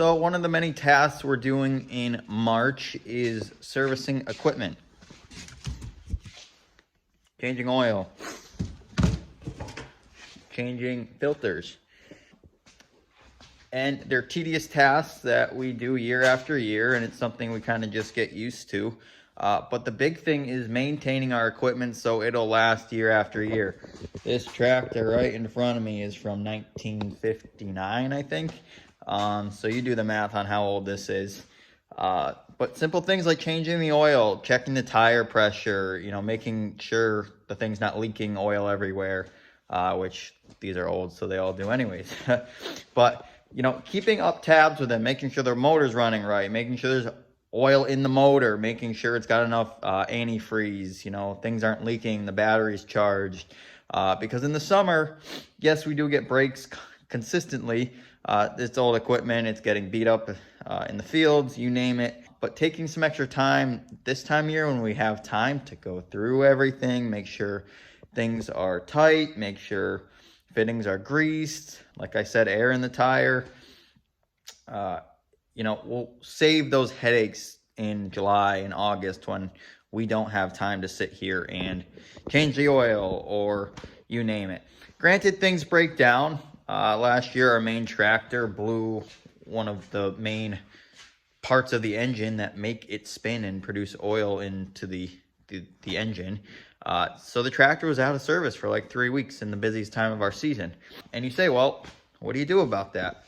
So one of the many tasks we're doing in March is servicing equipment. Changing oil. Changing filters. And they're tedious tasks that we do year after year, and it's something we kind of just get used to. But the big thing is maintaining our equipment so it'll last year after year. This tractor right in front of me is from 1959, I think. So you do the math on how old this is. But simple things like changing the oil, checking the tire pressure, making sure the thing's not leaking oil everywhere, which these are old, so they all do anyways. But, keeping up tabs with them, making sure their motor's running right, making sure there's oil in the motor, making sure it's got enough antifreeze, things aren't leaking, the battery's charged. Because in the summer, yes, we do get breaks consistently. It's old equipment, it's getting beat up in the fields, you name it. But taking some extra time this time of year when we have time to go through everything, make sure things are tight, make sure fittings are greased, like I said, air in the tire. We'll save those headaches in July and August when we don't have time to sit here and change the oil or you name it. Granted, things break down. Last year, our main tractor blew one of the main parts of the engine that make it spin and produce oil into the engine. So the tractor was out of service for like 3 weeks in the busiest time of our season. And you say, well, what do you do about that?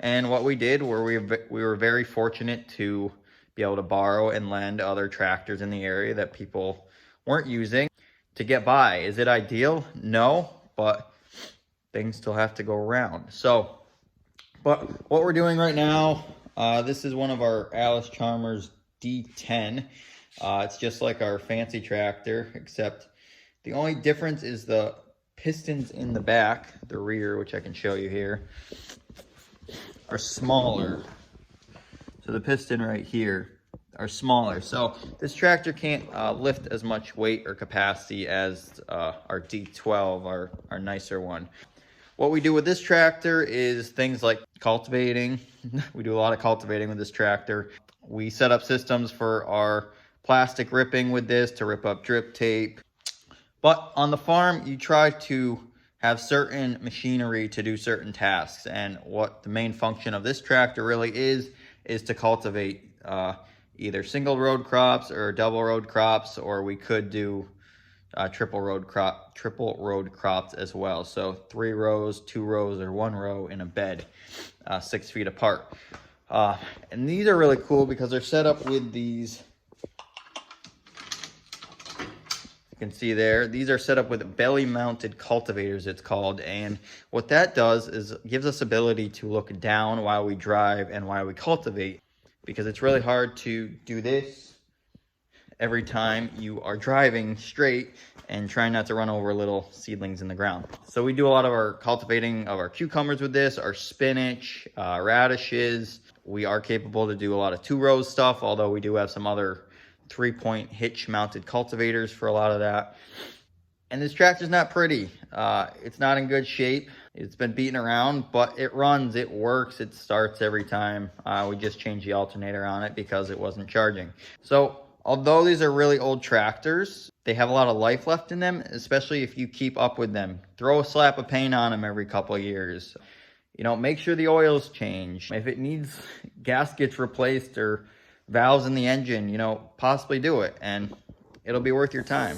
And what we did were we were very fortunate to be able to borrow and lend other tractors in the area that people weren't using to get by. Is it ideal? No, but things still have to go around. But what we're doing right now, this is one of our Alice Chalmers D10. It's just like our fancy tractor, except the only difference is the pistons in the back, the rear, which I can show you here, are smaller. So the piston right here are smaller. So this tractor can't lift as much weight or capacity as our D12, our nicer one. What we do with this tractor is things like cultivating. We do a lot of cultivating with this tractor. We set up systems for our plastic ripping with this to rip up drip tape. But on the farm, you try to have certain machinery to do certain tasks. And what the main function of this tractor really is to cultivate either single row crops or double row crops, or we could do triple row crops as well. So 3 rows, 2 rows, or 1 row in a bed, 6 feet apart. And these are really cool because they're set up with these. You can see there, these are set up with belly mounted cultivators, it's called. And what that does is gives us ability to look down while we drive and while we cultivate, because it's really hard to do this every time you are driving straight and trying not to run over little seedlings in the ground. So we do a lot of our cultivating of our cucumbers with this, our spinach, radishes. We are capable to do a lot of 2 rows stuff, although we do have some other 3-point hitch mounted cultivators for a lot of that. And this tractor's not pretty. It's not in good shape. It's been beaten around, but it runs, it works, it starts every time. We just changed the alternator on it because it wasn't charging. So although these are really old tractors, they have a lot of life left in them, especially if you keep up with them. Throw a slap of paint on them every couple of years. Make sure the oil's changed. If it needs gaskets replaced or valves in the engine, possibly do it, and it'll be worth your time.